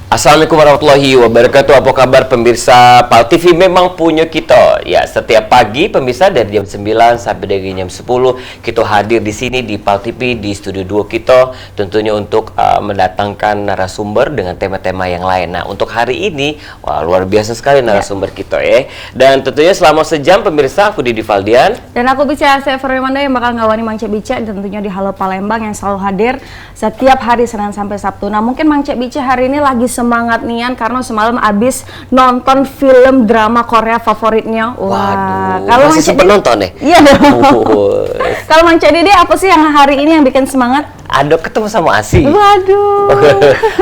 Assalamualaikum warahmatullahi wabarakatuh. Apa kabar pemirsa PAL TV? Memang punya kita. Ya, setiap pagi pemirsa dari jam 9 sampai dengan jam 10 kita hadir di sini di PAL TV di studio 2 kita tentunya untuk mendatangkan narasumber dengan tema-tema yang lain. Nah, untuk hari ini wah luar biasa sekali narasumber kita ya. Dan tentunya selama sejam pemirsa aku Didi Valdian dan aku Bica Severmanda yang bakal ngawani Mang Cek Bica tentunya di Halo Palembang yang selalu hadir setiap hari Senin sampai Sabtu. Nah, mungkin Mang Cek Bica hari ini lagi semangat nian karena semalam abis nonton film drama Korea favoritnya. Wah, kalau masih sempat nonton nih? Iya dong. Kalau Mang Cek Didi apa sih yang hari ini yang bikin semangat? Ada ketemu sama Asi. Waduh.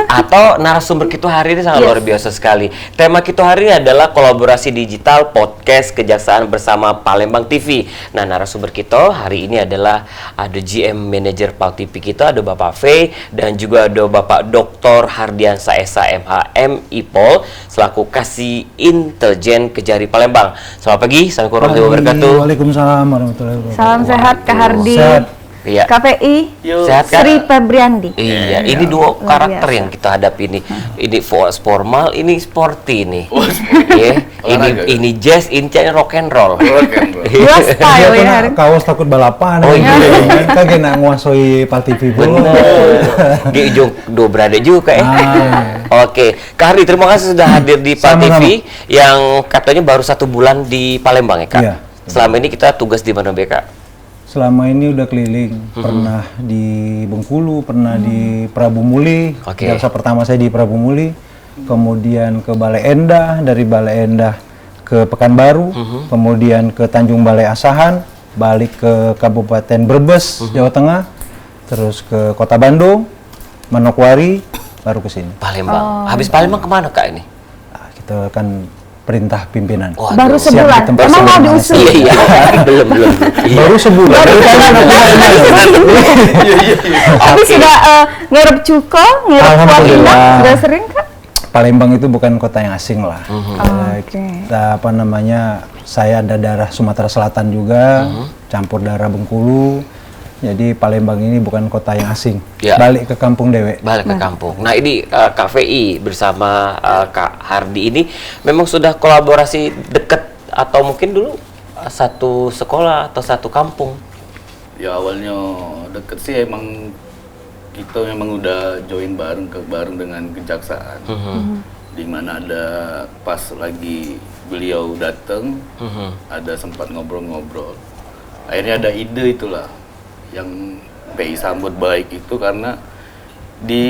Atau narasumber kita hari ini sangat luar biasa sekali. Tema kita hari ini adalah kolaborasi digital podcast Kejaksaan bersama Palembang TV. Nah, narasumber kita hari ini adalah ada GM Manager PAL TV kita, ada Bapak V, dan juga ada Bapak Dr. Hardiansa Esa MHM IPOL selaku Kasih Intelijen Kejari Palembang. Selamat pagi, assalamualaikum warahmatullahi wabarakatuh. Waalaikumsalam warahmatullahi wabarakatuh. Salam sehat Kak Hardi. Sehat. Iya. KPI Sehat kan? Sri Febriandi. Iya, ini dua Luar karakter biasa. yang kita hadapi ini. Ini formal, ini sporty nih. Iya, ini jazz, ini rock and roll. Dua style ya hari. Kaos takut balapan. Oh, iya. Kagak nak nguasai PAL TV pula. Di ujung dua berada juga ya. Oke, Kak Hardi, terima kasih sudah hadir di PAL Sama-sama. TV yang katanya baru 1 bulan di Palembang ya Kak. Iya. Selama ini kita tugas di mana Kak? Selama ini udah keliling, pernah di Bengkulu, pernah di Prabu Muli. Oke. Jaksa pertama saya di Prabu Muli, kemudian ke Balai Endah, dari Balai Endah ke Pekanbaru, kemudian ke Tanjung Balai Asahan, balik ke Kabupaten Brebes, Jawa Tengah, terus ke Kota Bandung, Manokwari, baru ke sini. Palembang. Habis Palembang kemana Kak ini? Nah, kita kan perintah pimpinan. Waduh. Baru siap sebulan. ditempatkan Emang mau di mana diusir? Iya. belum. Iya. Baru sebulan. Tapi sudah ngerep cuko, ngerep kuah Alhamdulillah. indah, sudah sering Kak? Palembang itu bukan kota yang asing lah. Oke. Kita saya ada darah Sumatera Selatan juga, campur darah Bengkulu. Jadi Palembang ini bukan kota yang asing. Ya. Balik ke kampung dewe. Balik ke kampung. Nah, ini KVI bersama Kak Hardi ini memang sudah kolaborasi dekat atau mungkin dulu satu sekolah atau satu kampung? Ya awalnya deket sih emang kita memang udah join bareng dengan Kejaksaan. Di mana ada pas lagi beliau datang, ada sempat ngobrol-ngobrol. Akhirnya ada ide itulah yang PI sambut baik itu karena di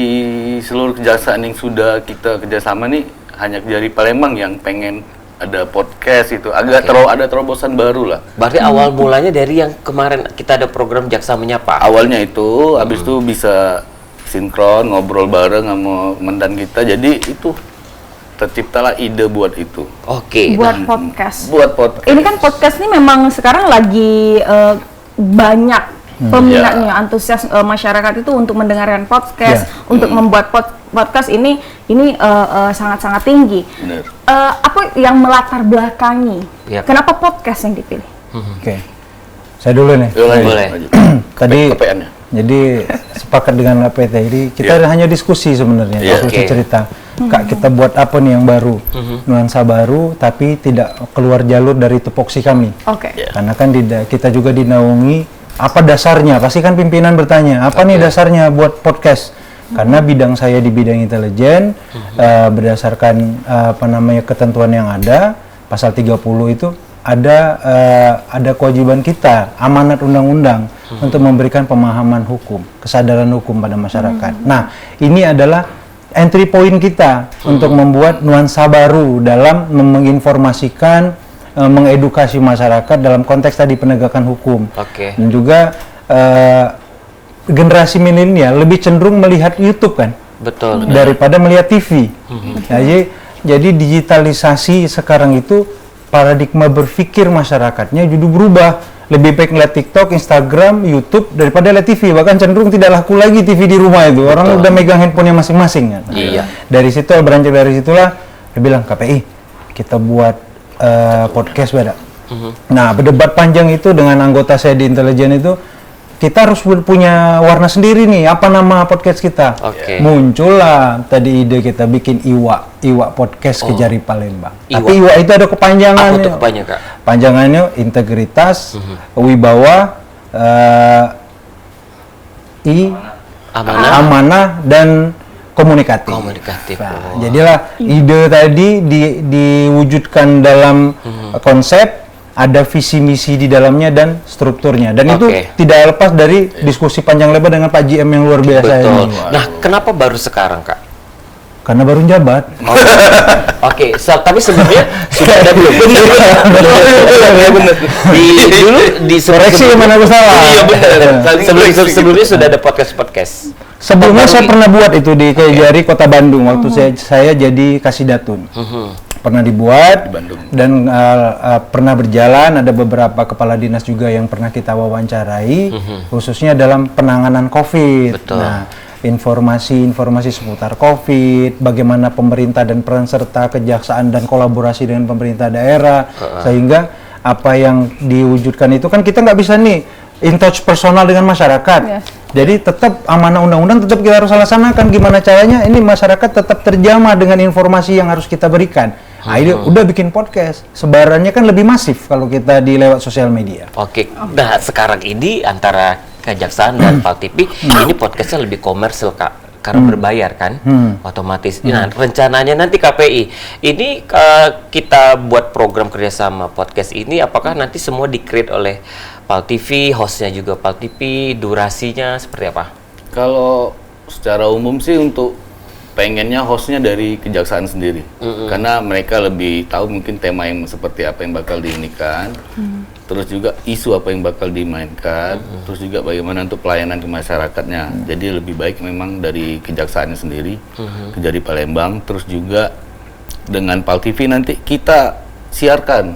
seluruh kejaksaan yang sudah kita kerjasama nih hanya dari Palembang yang pengen ada podcast itu agak ada terobosan baru lah. Berarti awal mulanya dari yang kemarin kita ada program Jaksa Menyapa. Awalnya itu, habis itu bisa sinkron ngobrol bareng sama mendan kita, jadi itu terciptalah ide buat itu. Oke. Buat podcast. Buat podcast. Ini kan podcast ini memang sekarang lagi banyak peminatnya, antusias masyarakat itu untuk mendengarkan podcast, untuk membuat podcast ini sangat-sangat tinggi. Bener. Apa yang melatar belakangi? Ya. Kenapa podcast yang dipilih? Oke. Saya dulu nih. Boleh. Tadi KPN-nya. jadi sepakat dengan APT. Jadi kita hanya diskusi sebenarnya. Waktu Oke. cerita, Kak kita buat apa nih yang baru, nuansa baru, tapi tidak keluar jalur dari tupoksi kami. Oke. Karena kan kita juga dinaungi apa dasarnya, pasti kan pimpinan bertanya apa nih dasarnya buat podcast, karena bidang saya di bidang intelijen, berdasarkan ketentuan yang ada pasal 30 itu ada kewajiban kita, amanat undang-undang untuk memberikan pemahaman hukum, kesadaran hukum pada masyarakat. Nah, ini adalah entry point kita untuk membuat nuansa baru dalam menginformasikan, mengedukasi masyarakat dalam konteks tadi penegakan hukum. Oke. Dan juga generasi milenial lebih cenderung melihat YouTube kan Betul. daripada melihat TV. Jadi digitalisasi sekarang itu paradigma berpikir masyarakatnya jadi berubah. Lebih baik ngeliat TikTok, Instagram, YouTube daripada lihat TV. Bahkan cenderung tidak laku lagi TV di rumah itu. Orang udah megang handphonenya masing-masing kan. Iya. Dari situ beranjak dari situlah dia bilang KPI kita buat podcast beda. Nah berdebat panjang itu dengan anggota saya di intelijen itu kita harus punya warna sendiri nih. Apa nama podcast kita? Oke. Muncullah tadi ide kita bikin Iwa Podcast Kejari Palembang. Iwa. Tapi Iwa itu ada kepanjangannya. Apa tuh kepanjang, Kak? Panjangannya integritas, wibawa, amanah dan komunikatif. Nah, jadilah ide tadi diwujudkan dalam konsep, ada visi misi di dalamnya dan strukturnya, dan itu tidak lepas dari diskusi panjang lebar dengan Pak GM yang luar biasa ini. Nah, kenapa baru sekarang, Kak? Karena baru jabat. Oke, tapi sebelumnya sudah ada belum? Dulu di koreksi mana aku salah. Iya benar. Sebelumnya sudah ada podcast. Sebelumnya saya pernah buat itu di Kejari Kota Bandung waktu saya jadi Kasidatun. Pernah dibuat dan pernah berjalan, ada beberapa kepala dinas juga yang pernah kita wawancarai, khususnya dalam penanganan COVID. Betul. Nah, informasi seputar COVID, bagaimana pemerintah dan peran serta kejaksaan dan kolaborasi dengan pemerintah daerah, sehingga apa yang diwujudkan itu kan kita nggak bisa nih in touch personal dengan masyarakat. Jadi tetap amanah undang-undang tetap kita harus laksanakan. Gimana caranya ini masyarakat tetap terjamah dengan informasi yang harus kita berikan. Nah, ini udah bikin podcast. Sebarannya kan lebih masif kalau kita di lewat sosial media. Oke. Nah, sekarang ini antara Kejaksaan dan Pal TV, ini podcastnya lebih komersil, Kak. Karena berbayar kan, otomatis. Nah, rencananya nanti KPI, ini kita buat program kerjasama podcast ini, apakah nanti semua di-create oleh Pal TV, hostnya juga Pal TV, durasinya seperti apa? Kalau secara umum sih untuk pengennya hostnya dari kejaksaan sendiri, karena mereka lebih tahu mungkin tema yang seperti apa yang bakal diinikan, terus juga isu apa yang bakal dimainkan, terus juga bagaimana untuk pelayanan ke masyarakatnya. Jadi lebih baik memang dari kejaksaannya sendiri, Kejari Palembang, terus juga dengan Pal TV nanti kita siarkan.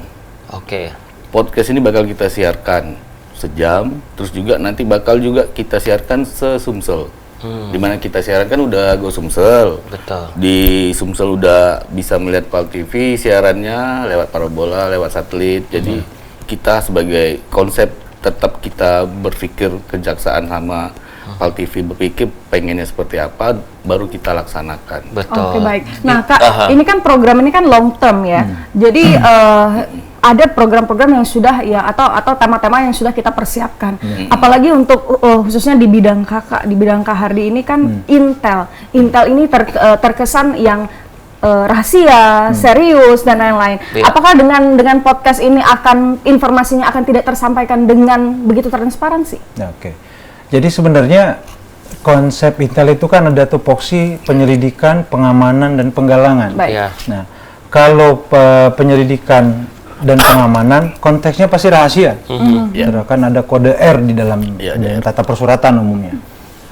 Podcast ini bakal kita siarkan sejam, terus juga nanti bakal juga kita siarkan se-Sumsel. Dimana kita siaran kan udah go Sumsel. Betul. Di Sumsel udah bisa melihat Pal TV siarannya lewat parabola, lewat satelit. Jadi kita sebagai konsep tetap kita berpikir kejaksaan sama Pal TV berpikir pengennya seperti apa, baru kita laksanakan. Betul. Oke, baik. Nah, Kak, ini kan program ini kan long term ya. Jadi ada program-program yang sudah ya atau tema-tema yang sudah kita persiapkan. Apalagi untuk khususnya di bidang Kakak, di bidang Kak Hardi ini kan Intel. Intel ini terkesan yang rahasia, serius dan lain-lain. Apakah dengan podcast ini informasinya akan tidak tersampaikan dengan begitu transparansi? Oke. Jadi sebenarnya konsep Intel itu kan ada tupoksi penyelidikan, pengamanan dan penggalangan. Nah, kalau penyelidikan dan pengamanan konteksnya pasti rahasia. Kan ada kode R di dalam tata persuratan umumnya.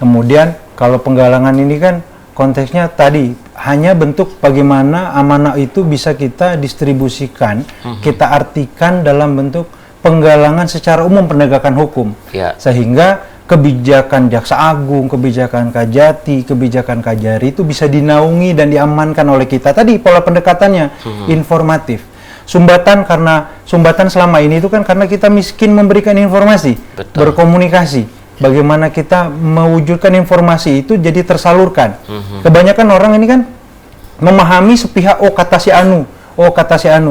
Kemudian kalau penggalangan ini kan konteksnya tadi hanya bentuk bagaimana amanah itu bisa kita distribusikan, kita artikan dalam bentuk penggalangan secara umum penegakan hukum. Sehingga kebijakan Jaksa Agung, kebijakan Kajati, kebijakan Kajari itu bisa dinaungi dan diamankan oleh kita. Tadi pola pendekatannya informatif. Sumbatan selama ini itu kan karena kita miskin memberikan informasi, berkomunikasi. Bagaimana kita mewujudkan informasi itu jadi tersalurkan. Kebanyakan orang ini kan memahami sepihak, kata si anu,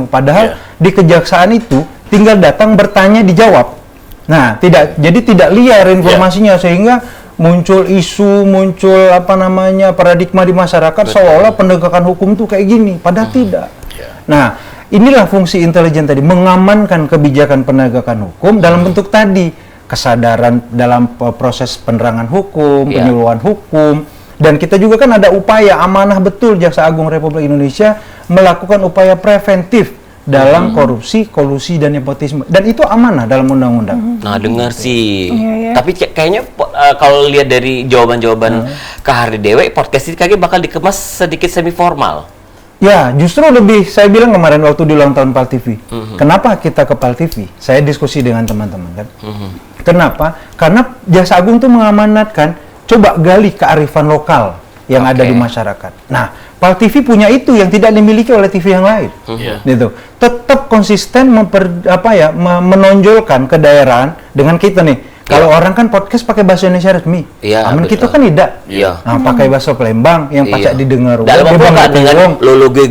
padahal di kejaksaan itu tinggal datang bertanya dijawab. Nah, jadi tidak liar informasinya sehingga muncul isu, muncul paradigma di masyarakat seolah-olah penegakan hukum itu kayak gini, padahal tidak. Nah, inilah fungsi intelijen tadi, mengamankan kebijakan penegakan hukum dalam bentuk tadi, kesadaran dalam proses penerangan hukum, penyuluhan hukum, dan kita juga kan ada upaya amanah betul Jaksa Agung Republik Indonesia melakukan upaya preventif dalam korupsi, kolusi, dan nepotisme, dan itu amanah dalam undang-undang. Nah, dengar sih. Tapi kayaknya kalau lihat dari jawaban-jawaban Kak Hardi Dewe, podcast ini kayaknya bakal dikemas sedikit semi formal. Ya, justru lebih, saya bilang kemarin waktu di ulang tahun Pal TV. Kenapa kita ke Pal TV? Saya diskusi dengan teman-teman kan. Kenapa? Karena Jaksa Agung tuh mengamanatkan, coba gali kearifan lokal yang ada di masyarakat. Nah, Pal TV punya itu yang tidak dimiliki oleh TV yang lain. Gitu. Tetap konsisten menonjolkan kedaerahan dengan kita nih. Kalau orang kan podcast pakai bahasa Indonesia resmi. Iya, Aman betul. kita kan tidak. Iya. Nah, pakai bahasa Palembang yang pacak didengar. Dalam Dia apa bang Kak dengan ngomong. lolo gue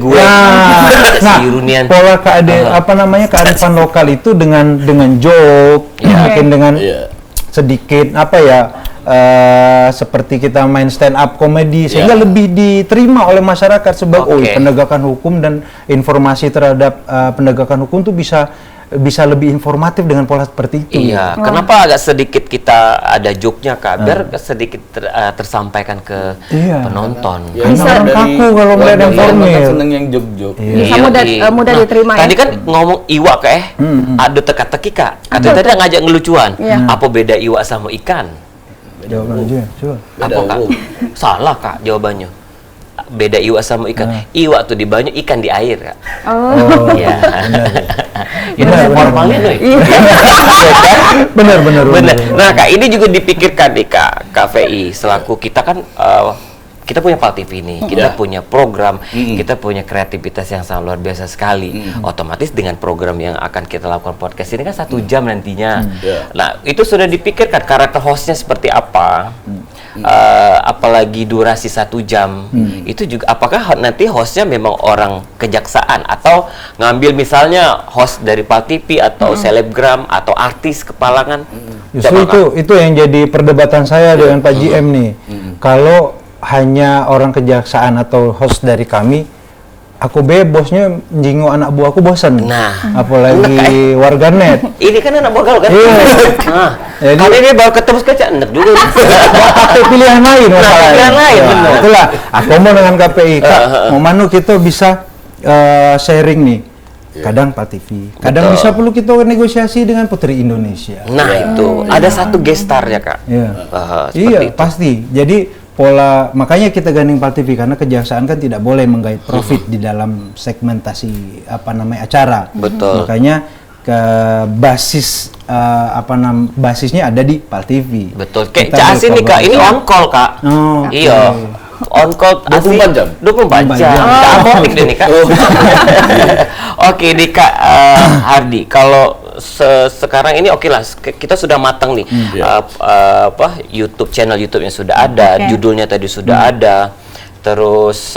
Nah, Irunian. pola kearifan lokal itu dengan joke, mungkin dengan sedikit seperti kita main stand up komedi sehingga lebih diterima oleh masyarakat sebagai penegakan hukum dan informasi terhadap penegakan hukum tuh bisa lebih informatif dengan pola seperti itu. Iya, kenapa agak sedikit kita ada joke-nya Kak, biar sedikit tersampaikan ke penonton. Ya, Karena orang kaku kalau melihat yang formil. Seneng yang jok-jok. Bisa mudah diterima Tadi ya. kan ngomong iwak ada teka-teki Kak. Katanya tadi ngajak ngelucuan. Apa beda iwak sama ikan? Jawaban aja, coba. Apa Kak? Salah Kak jawabannya. Beda iwak sama ikan. Iwak tuh di banyu, ikan di air Kak. Oh, Iya. Benar. Formalnya loh. Benar. Nah Kak, ini juga dipikirkan nih Kak, KVI selaku kita kan kita punya PAL TV nih, kita punya program, kita punya kreativitas yang sangat luar biasa sekali. Otomatis dengan program yang akan kita lakukan podcast ini kan 1 jam nantinya. Nah itu sudah dipikirkan karakter hostnya seperti apa, apalagi durasi 1 jam. Itu juga apakah nanti hostnya memang orang kejaksaan atau ngambil misalnya host dari PAL TV atau selebgram atau artis kepalangan. Justru itu yang jadi perdebatan saya dengan Pak GM nih. Kalau hanya orang kejaksaan atau host dari kami, aku bosnya jinggo anak buahku bosan. Nah, apalagi warganet. Ini kan anak buah kan? Iya. Nah, Jadi- kali ini baru ketemu sekali enak juga. Pakai pilihan lain masalahnya. pilihan lain, Ya, benar. itulah aku mau dengan KPI Kak, mau manu kita bisa sharing nih. Kadang Pak TV, kadang bisa perlu kita negosiasi dengan Putri Indonesia. Nah, itu ada satu gestar ya Kak. Iya. Seperti Iya, itu. pasti. Jadi pola makanya kita gandeng PAL TV karena kejaksaan kan tidak boleh menggait profit di dalam segmentasi acara. Betul. Makanya ke basis basisnya ada di PAL TV. Betul. Kayak Kita Cak Asin nih Kak, ini on call Kak. Oh, Iya. On call 24 jam? 24 jam. Kak Apotik deh nih Kak. Oke nih Kak Hardi, kalau sekarang ini oke lah, kita sudah matang nih. YouTube channel YouTube-nya sudah ada, judulnya tadi sudah ada. Terus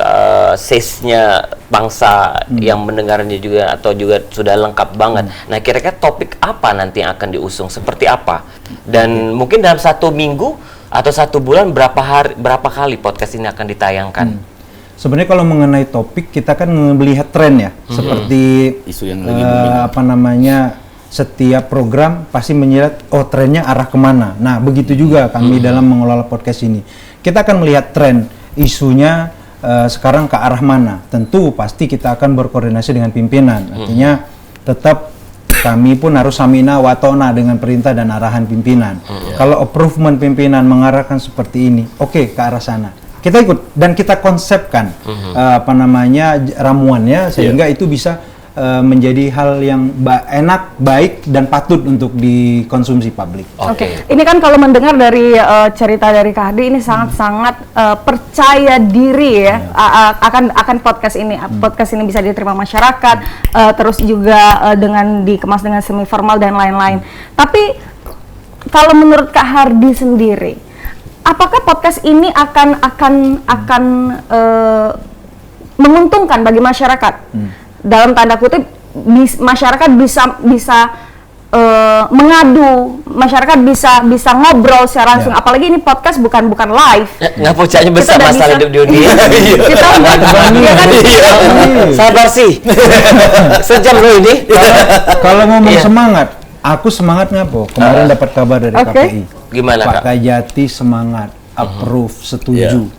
sesnya bangsa yang mendengarnya juga atau juga sudah lengkap banget. Nah kira-kira topik apa nanti yang akan diusung, seperti apa? Dan mungkin dalam 1 minggu atau 1 bulan berapa kali podcast ini akan ditayangkan? Sebenarnya kalau mengenai topik kita kan melihat tren ya, seperti Isu yang lagi booming. setiap program pasti menyirat trennya arah kemana. Nah begitu juga kami dalam mengelola podcast ini, kita akan melihat tren isunya sekarang ke arah mana. Tentu pasti kita akan berkoordinasi dengan pimpinan, artinya tetap kami pun harus samina watona dengan perintah dan arahan pimpinan. Kalau approvement pimpinan mengarahkan seperti ini, oke, ke arah sana. Kita ikut dan kita konsepkan ramuannya sehingga itu bisa menjadi hal yang enak, baik dan patut untuk dikonsumsi publik. Oke. Ini kan kalau mendengar dari cerita dari Kak Hardi ini sangat-sangat percaya diri ya akan podcast ini. Podcast ini bisa diterima masyarakat, terus juga dengan dikemas dengan semi formal dan lain-lain. Tapi kalau menurut Kak Hardi sendiri, apakah podcast ini akan menguntungkan bagi masyarakat? Dalam tanda kutip masyarakat bisa mengadu, masyarakat bisa ngobrol secara langsung. Apalagi ini podcast bukan live. Nggak pucanya besar Kita udah masalah bisa- hidup dunia. Kita ya kan? Sabar sih. Sejam loh ini. Kalau ngomong Iya. semangat, aku semangat ngapo? Kemarin dapat kabar dari Oke. KPI. Gimana Pak Kak? Kajati semangat, approve, setuju.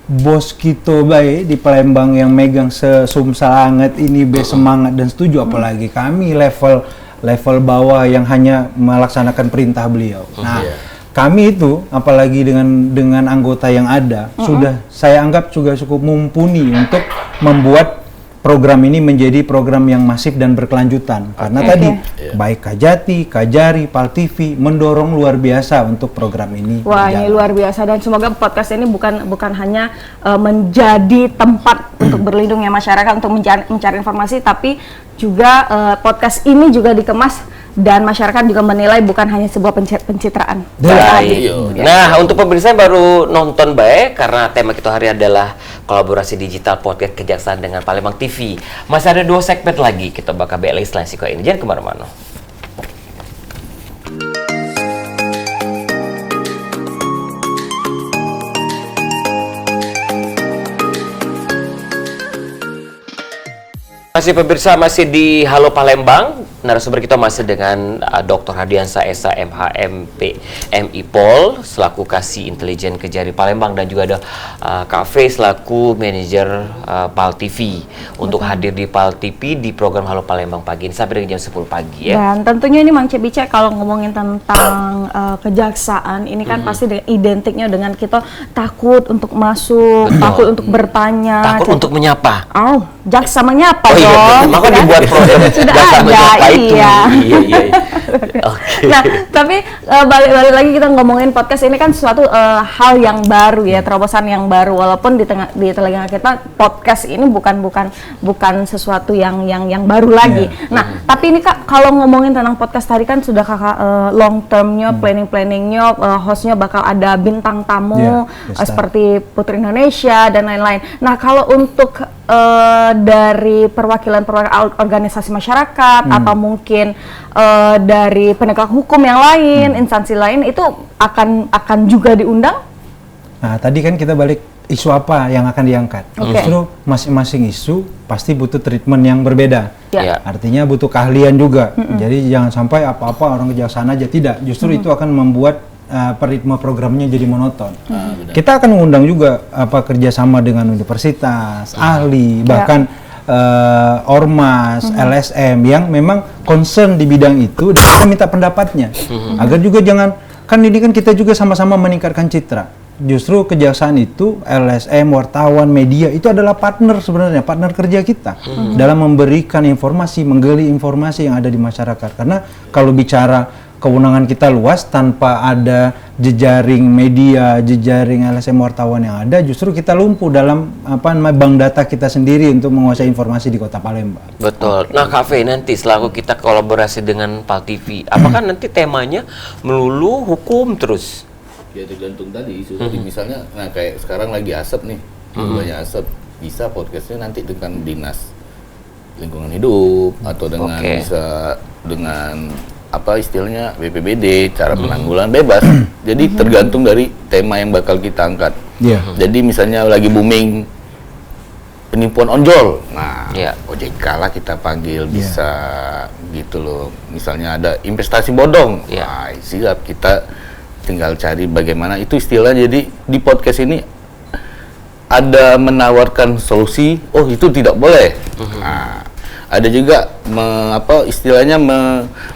Bos kita baik di Palembang yang megang sesumsangat ini semangat dan setuju, apalagi kami level bawah yang hanya melaksanakan perintah beliau. Nah, kami itu apalagi dengan anggota yang ada sudah saya anggap juga cukup mumpuni untuk membuat program ini menjadi program yang masif dan berkelanjutan. Karena tadi baik Kajati, Kajari, PAL TV mendorong luar biasa untuk program ini. Wah, ini berjalan. luar biasa dan semoga podcast ini bukan hanya menjadi tempat untuk berlindungnya masyarakat untuk mencari informasi, tapi juga podcast ini juga dikemas dan masyarakat juga menilai bukan hanya sebuah pencitraan. Baik. Iya. Nah, untuk pemirsa yang baru nonton baik, karena tema kita hari adalah kolaborasi digital podcast Kejaksaan dengan Palembang TV. Masih ada 2 segmen lagi kita bakal belis selain siko ini. Jangan kemana-mana. Masih pemirsa, masih di Halo Palembang. Narasumber kita masih dengan Dr. Hadiansa Esa MHMP MIPol selaku Kasih Intelijen Kejari Palembang, dan juga ada Kak V selaku manajer PAL TV untuk hadir di PAL TV di program Halo Palembang pagi ini sampai dengan jam 10 pagi ya. Dan tentunya ini Mang Cebice kalau ngomongin tentang kejaksaan ini kan pasti identiknya dengan kita takut untuk masuk, takut untuk bertanya, Takut untuk menyapa. Oh, jaksa menyapa Oh iya, dong. maka kan? dibuat program Sudah Jaksa ada, Menyapa itu. iya. Iya. Oke. Nah, tapi balik lagi kita ngomongin podcast ini kan suatu hal yang baru ya, terobosan yang baru, walaupun di telinga kita podcast ini bukan sesuatu yang baru lagi. Nah, tapi ini Kak, kalau ngomongin tentang podcast tadi kan sudah Kakak long termnya, planningnya, hostnya bakal ada bintang tamu seperti Putri Indonesia dan lain-lain. Nah, kalau untuk dari perwakilan organisasi masyarakat atau mungkin dari penegak hukum yang lain, instansi lain itu akan juga diundang? Nah, tadi kan kita balik isu apa yang akan diangkat. Justru masing-masing isu pasti butuh treatment yang berbeda. Ya. Artinya butuh keahlian juga. Jadi jangan sampai apa-apa orang kejaksaan aja, tidak. Justru itu akan membuat ritme programnya jadi monoton. Kita akan mengundang juga kerjasama dengan universitas, ahli, bahkan ormas, LSM yang memang concern di bidang itu, dan kita minta pendapatnya. Agar juga jangan, kan ini kan kita juga sama-sama meningkatkan citra. Justru kejaksaan itu, LSM, wartawan, media itu adalah partner sebenarnya, partner kerja kita dalam memberikan informasi, menggali informasi yang ada di masyarakat. Karena kalau bicara kewenangan kita luas tanpa ada jejaring media, jejaring LSM wartawan yang ada, justru kita lumpuh dalam bank data kita sendiri untuk menguasai informasi di Kota Palembang. Betul. Nah, Kak V, nanti selaku kita kolaborasi dengan PAL TV, apakah nanti temanya melulu hukum terus? Ya tergantung tadi isu tadi, misalnya nah kayak sekarang lagi asap nih, banyak asap, bisa podcastnya nanti dengan dinas lingkungan hidup atau dengan bisa dengan apa istilahnya BPBD, cara penanggulangan bebas. Jadi tergantung dari tema yang bakal kita angkat. Jadi misalnya lagi booming penipuan onjol, nah OJK lah kita panggil, bisa gitu loh. Misalnya ada investasi bodong, nah siap, kita tinggal cari bagaimana itu istilahnya. Jadi di podcast ini ada menawarkan solusi, oh itu tidak boleh. Nah, ada juga istilahnya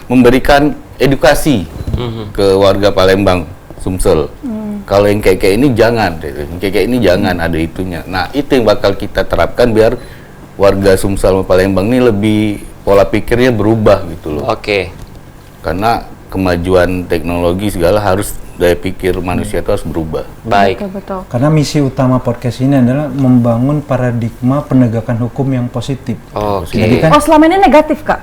memberikan edukasi ke warga Palembang, Sumsel. Kalau yang kayak ini jangan, kayak ini jangan, ada itunya. Nah, itu yang bakal kita terapkan biar warga Sumsel Palembang ini lebih pola pikirnya berubah gitu loh. Oke. Karena kemajuan teknologi segala harus daya pikir manusia itu harus berubah. Baik. Betul. Karena misi utama podcast ini adalah membangun paradigma penegakan hukum yang positif. Oke. Jadi kan, Selama ini negatif Kak?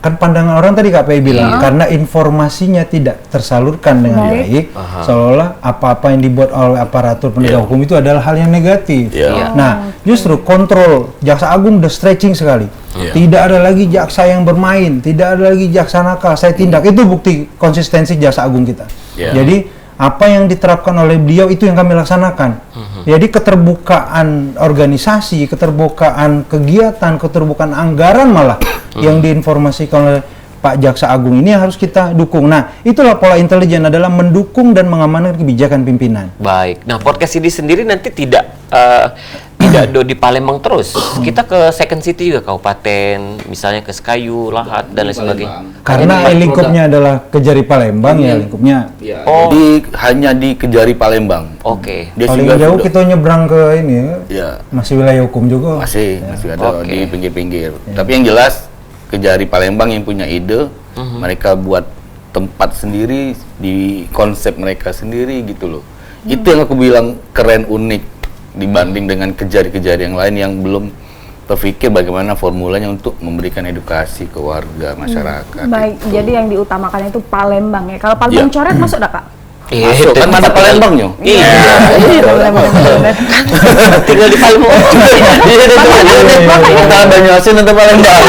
kan pandangan orang tadi Kak Pei bilang, karena informasinya tidak tersalurkan dengan baik, seolah-olah apa-apa yang dibuat oleh aparatur penegak hukum itu adalah hal yang negatif. Nah, justru kontrol Jaksa Agung udah stretching sekali. Tidak ada lagi jaksa yang bermain, tidak ada lagi jaksa nakal, saya tindak. Itu bukti konsistensi Jaksa Agung kita. Jadi apa yang diterapkan oleh beliau itu yang kami laksanakan. Jadi keterbukaan organisasi, keterbukaan kegiatan, keterbukaan anggaran malah yang diinformasikan oleh Pak Jaksa Agung ini harus kita dukung. Nah, itulah pola intelijen, adalah mendukung dan mengamankan kebijakan pimpinan. Baik. Nah, podcast ini sendiri nanti tidak di Palembang terus. Kita ke Second City juga, kabupaten, misalnya ke Sekayu, Lahat dan lain sebagainya. Karena lingkupnya adalah Kejari Palembang, ya lingkupnya. Jadi hanya di Kejari Palembang. Oke. Dia Paling juga jauh sudah- kita nyebrang ke ini, Ya, masih wilayah hukum juga. masih ada Oke. di pinggir-pinggir. Tapi yang jelas Kejari Palembang yang punya ide, mereka buat tempat sendiri di konsep mereka sendiri gitu loh. Itu yang aku bilang keren, unik dibanding dengan kejari-kejari yang lain yang belum terpikir bagaimana formulanya untuk memberikan edukasi ke warga masyarakat. Baik, itu. jadi yang diutamakan itu Palembang ya. Kalau Palembang Iya. Coret masuk dah Kak? Masuk, kan ada Palembangnya. Iya. Tinggal di Palembang. Kita ada nyosin untuk Palembang.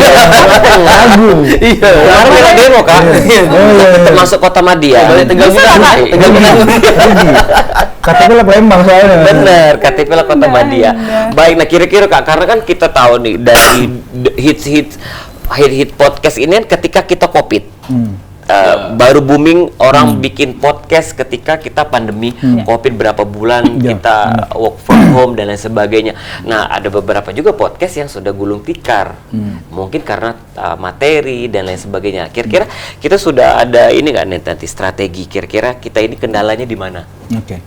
Lagu. Iya. Kemarin kita demo Kak. Termasuk Kota Madia. Tegal Minang. KTP lah Palembang soalnya. Bener, KTP lah Kota Madia. Baik, nah kira-kira Kak, karena kan kita tahu nih dari hit podcast ini kan ketika kita COVID. Baru booming orang bikin podcast ketika kita pandemi COVID berapa bulan kita work from home dan lain sebagainya. Nah, ada beberapa juga podcast yang sudah gulung tikar. Mungkin karena materi dan lain sebagainya. Kira-kira kita sudah ada ini nggak nih nanti strategi kira-kira kita ini kendalanya di mana? Oke.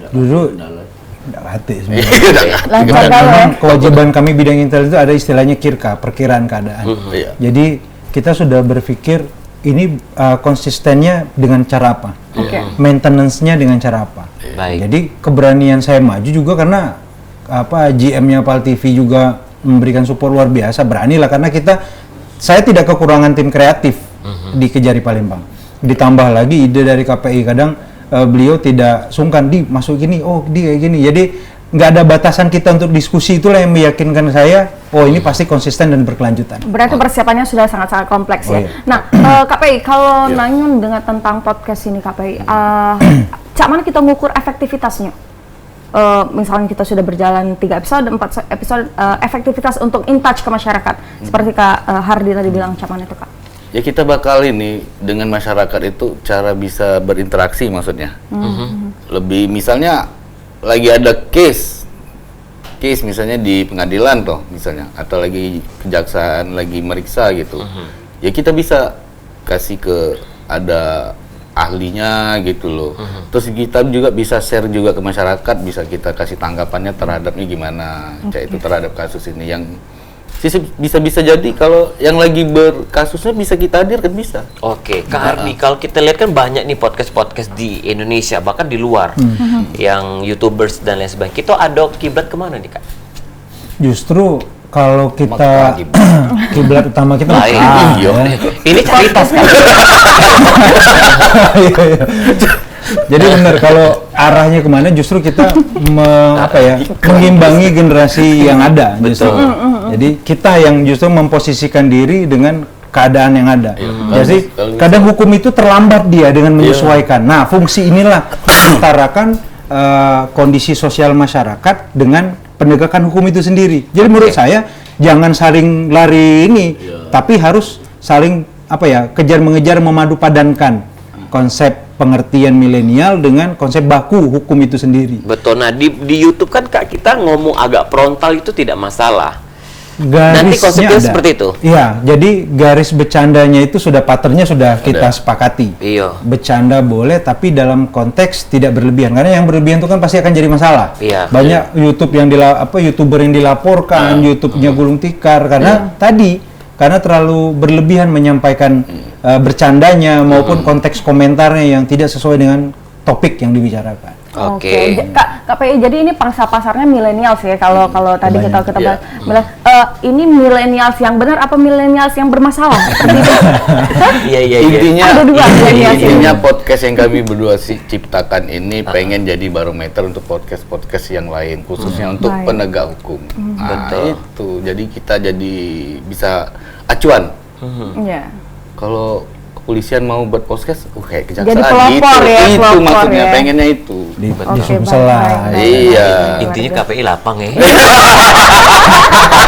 Dulu nggak hati sebenarnya. Lancar Memang kalau ya. kewajiban kami bidang intel itu ada istilahnya KIRKA, perkiraan keadaan. Iya. Jadi kita sudah berpikir ini konsistennya dengan cara apa, maintenance-nya dengan cara apa. Baik. Jadi keberanian saya maju juga karena GM-nya Pal TV juga memberikan support luar biasa, beranilah karena saya tidak kekurangan tim kreatif di Kejari Palembang. Ditambah lagi ide dari KPI, kadang beliau tidak sungkan masuk gini, kayak gini. Jadi nggak ada batasan kita untuk diskusi, itulah yang meyakinkan saya, ini pasti konsisten dan berkelanjutan. Berarti persiapannya sudah sangat-sangat kompleks ya. Iya. Nah, KPI kalau nanyun dengan tentang podcast ini KPI, cak mana kita ngukur efektivitasnya? Misalnya kita sudah berjalan 3 episode, 4 episode, efektivitas untuk in touch ke masyarakat. Seperti Kak Hardi tadi bilang, cak mana itu Kak? Ya kita bakal ini dengan masyarakat itu cara bisa berinteraksi maksudnya. Lebih misalnya lagi ada case misalnya di pengadilan toh misalnya, atau lagi kejaksaan lagi meriksa gitu. Ya kita bisa kasih ke ada ahlinya gitu loh. Terus kita juga bisa share juga ke masyarakat, bisa kita kasih tanggapannya terhadapnya gimana, itu terhadap kasus ini yang bisa jadi kalau yang lagi berkasusnya bisa kita hadirkan bisa. Oke, Kak Hardi, kalau kita lihat kan banyak nih podcast di Indonesia, bahkan di luar, yang YouTubers dan lain sebagainya. Kita adop kiblat kemana nih Kak? Justru kalau kita kiblat utama kita Iya. Ini cerita sekali. Jadi benar, kalau arahnya kemana justru kita mengimbangi generasi yang ada. Justru. Jadi kita yang justru memposisikan diri dengan keadaan yang ada. Jadi kadang hukum itu terlambat dia dengan menyesuaikan. Nah, fungsi inilah mengutarakan kondisi sosial masyarakat dengan penegakan hukum itu sendiri. Jadi menurut saya jangan saling lari ini, tapi harus saling kejar mengejar memadu padankan konsep pengertian milenial dengan konsep baku hukum itu sendiri. Betul. Nah, di YouTube kan Kak kita ngomong agak frontal itu tidak masalah. Garisnya nanti konsepnya ada. Seperti itu. Iya, jadi garis bercandanya itu patternnya sudah kita sepakati. Iya. Bercanda boleh, tapi dalam konteks tidak berlebihan. Karena yang berlebihan itu kan pasti akan jadi masalah. Iya. Banyak YouTuber yang dilaporkan, YouTube-nya gulung tikar karena karena terlalu berlebihan menyampaikan bercandanya maupun konteks komentarnya yang tidak sesuai dengan topik yang dibicarakan. Oke. Kak KPI, jadi ini pangsa pasarnya milenial sih ya, kalau tadi kita bahas. Ini milenials yang benar apa milenials yang bermasalah? Seperti itu. Iya. Intinya Ada dua milenials intinya podcast yang kami berdua ciptakan ini pengen jadi barometer untuk podcast yang lain, khususnya untuk Baik. penegak hukum. Betul. Itu. Jadi kita jadi bisa acuan. Iya. Kalau kepolisian mau buat podcast, kayak kejaksaan Jadi pelopor gitu. ya, Itu pelopor maksudnya, ya. pengennya itu. Di Oke, Sumsel baik, lah. baik. Iya. Intinya KPI lapang ya.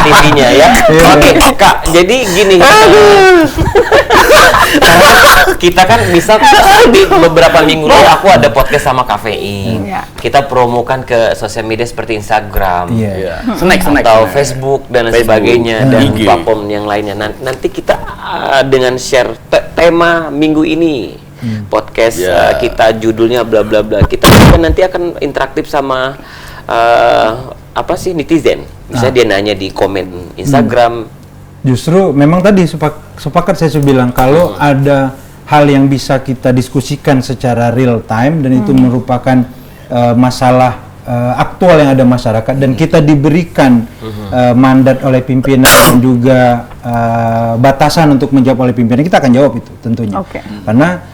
TV-nya ya. Oke, Kak. Jadi gini. Kita kan bisa di beberapa minggu lalu aku ada podcast sama Kafein. Iya. Kita promokan ke sosial media seperti Instagram. Iya. Snack. Atau Facebook dan lain Facebook, sebagainya dan IG. platform yang lainnya. Nanti kita dengan share tema minggu ini podcast Ya. kita judulnya bla bla bla. Kita nanti akan interaktif sama netizen. Bisa dia nanya di komen Instagram. Justru memang tadi sepakat saya sudah bilang kalau ada hal yang bisa kita diskusikan secara real time dan itu merupakan masalah aktual yang ada masyarakat dan kita diberikan mandat oleh pimpinan dan juga batasan untuk menjawab oleh pimpinan, kita akan jawab itu tentunya. Karena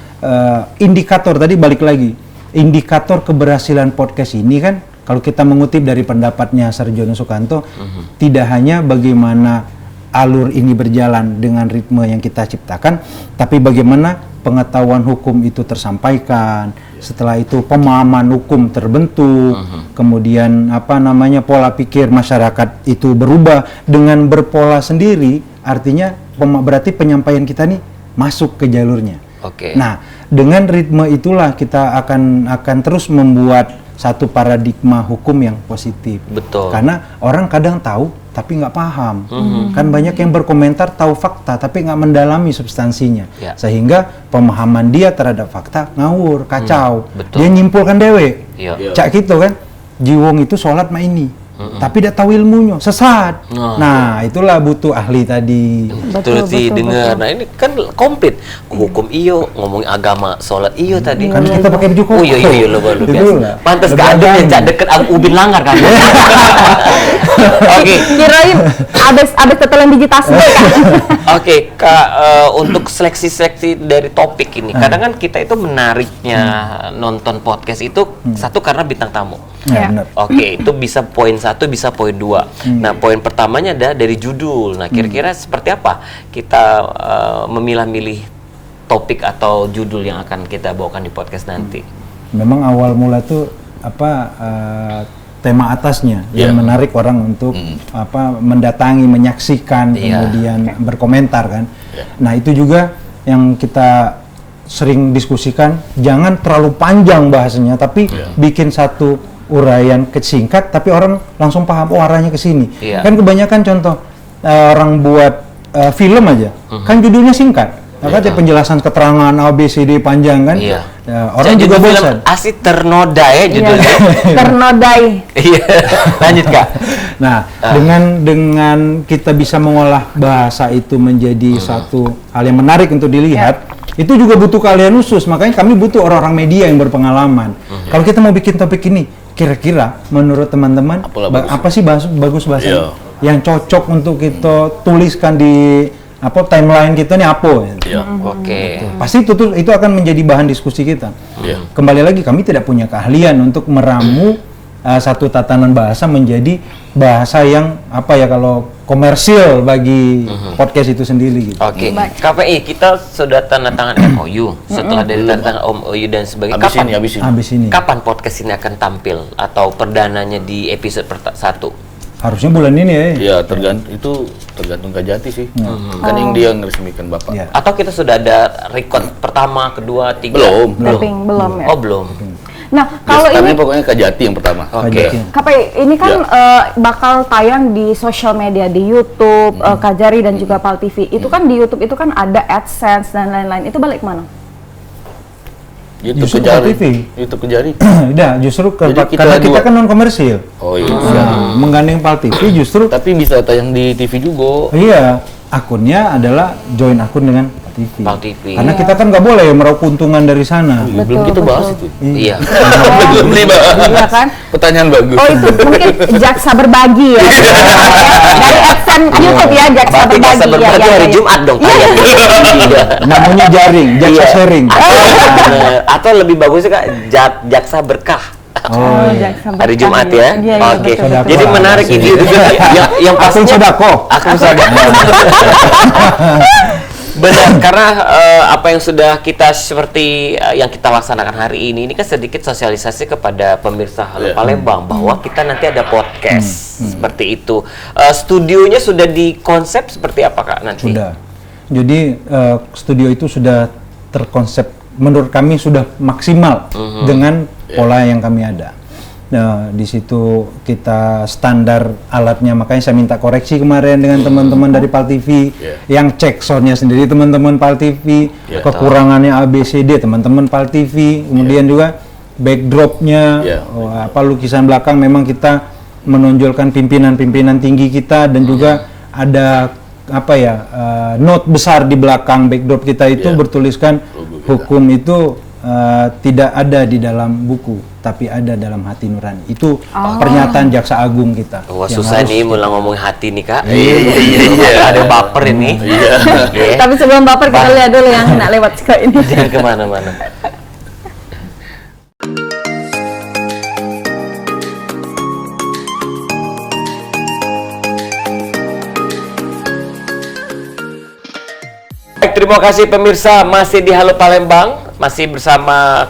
indikator tadi balik lagi, indikator keberhasilan podcast ini kan kalau kita mengutip dari pendapatnya Sarjono Sukanto, tidak hanya bagaimana alur ini berjalan dengan ritme yang kita ciptakan, tapi bagaimana pengetahuan hukum itu tersampaikan, setelah itu pemahaman hukum terbentuk, kemudian pola pikir masyarakat itu berubah dengan berpola sendiri, artinya berarti penyampaian kita nih masuk ke jalurnya. Nah, dengan ritme itulah kita akan terus membuat satu paradigma hukum yang positif. Betul. Karena orang kadang tahu tapi nggak paham. Kan banyak yang berkomentar tahu fakta tapi nggak mendalami substansinya. Sehingga pemahaman dia terhadap fakta ngawur, kacau. Dia nyimpulkan dewe. Cak gitu kan. Jiwong itu sholat mah ini. Tapi tidak tahu ilmunya, sesat. Nah, itulah butuh ahli tadi. Betul sih dengar. Nah, ini kan komplit. Hukum iyo, ngomongin agama, sholat iyo tadi. Kan kita pakai baju koko. Oh iya lu biasa. Pantes gak ada yang deket Ubin Langgar kan. Oke. Kirain abis tetelan digitasi kan. Oke, Kak, untuk seleksi dari topik ini, kadang kan kita itu menariknya nonton podcast itu satu karena bintang tamu. Benar. Oke, itu bisa poin 1, bisa poin 2. Nah, poin pertamanya ada dari judul. Nah, kira-kira seperti apa kita memilah-milih topik atau judul yang akan kita bawakan di podcast nanti? Memang awal mula tuh tema atasnya yang menarik orang untuk mendatangi, menyaksikan, kemudian berkomentar kan. Nah, itu juga yang kita sering diskusikan, jangan terlalu panjang bahasanya, tapi bikin satu uraian singkat tapi orang langsung paham, oh arahnya ke sini. Kan kebanyakan contoh orang buat film aja, kan judulnya singkat. Maka penjelasan keterangan ABCD panjang kan. Orang juga bosan. Asli ternoda ya judulnya. Ternodai. Iya. Lanjut Kak. Nah, dengan kita bisa mengolah bahasa itu menjadi satu hal yang menarik untuk dilihat, itu juga butuh keahlian khusus. Makanya kami butuh orang-orang media yang berpengalaman. Kalau kita mau bikin topik ini, kira-kira menurut teman-teman apa sih bagus bahasanya yang cocok untuk kita tuliskan di timeline kita nih apa? Pasti itu akan menjadi bahan diskusi kita. Kembali lagi, kami tidak punya keahlian untuk meramu satu tatanan bahasa menjadi bahasa yang kalau komersil bagi podcast itu sendiri gitu. KPI kita sudah tanda tangan MOU. Setelah dari tanda tangan MOU dan sebagainya, Habis ini. Kapan podcast ini akan tampil atau perdananya di episode 1? Harusnya bulan ini ya. Ya, tergantung Kajati sih. Kan yang dia ngeresmikan Bapak. Atau kita sudah ada record pertama, kedua, 3? Belum ya. Oh, belum. Nah, kalau ini pokoknya Kajati yang pertama. KPI ini kan bakal tayang di sosial media, di YouTube, Kajari dan juga Pal TV. Itu kan di YouTube itu kan ada AdSense dan lain-lain. Itu balik mana? YouTube Kejari. YouTube Kejari. Udah, justru karena kita kan non komersil. Oh iya. Menggandeng Pal TV justru. Tapi bisa tayang di TV juga. Iya, akunnya adalah join akun dengan Pal TV. Karena kita kan nggak boleh meraup keuntungan dari sana. Belum kita bahas itu. Iya. Belum dibahas. Iya kan? Pertanyaan bagus. Oh itu mungkin jaksa berbagi ya. Dari AdSense YouTube ya, jaksa berbagi. Hari Jumat dong tayang. Namanya jaring, jaksa sharing. Atau lebih bagusnya Kak, jaksa berkah. Jaksa Hari berkah Jumat ya. Oke. Jadi menarik ini. Yang Akun sodako. Akun sodako. Benar, karena apa yang sudah kita seperti yang kita laksanakan hari ini kan sedikit sosialisasi kepada pemirsa Halo Palembang bahwa kita nanti ada podcast seperti itu. Studionya sudah dikonsep seperti apa Kak nanti? Sudah. Jadi studio itu sudah terkonsep, menurut kami sudah maksimal dengan pola yang kami ada. Nah, di situ kita standar alatnya, makanya saya minta koreksi kemarin dengan teman-teman dari Pal TV yang cek soundnya sendiri teman-teman Pal TV, kekurangannya ABCD teman-teman Pal TV, kemudian juga backdropnya, lukisan belakang memang kita menonjolkan pimpinan-pimpinan tinggi kita dan juga ada note besar di belakang backdrop kita itu bertuliskan hukum itu tidak ada di dalam buku, tapi ada dalam hati nurani. Itu pernyataan Jaksa Agung kita. Wah, yang susah harus nih mulai ngomong hati nih, Kak. Iya. Ada baper ini. Oke. Tapi sebelum baper kita lihat dulu yang nak lewat ke ini. Jangan kemana-mana. Baik, terima kasih pemirsa, masih di Halo Palembang, masih bersama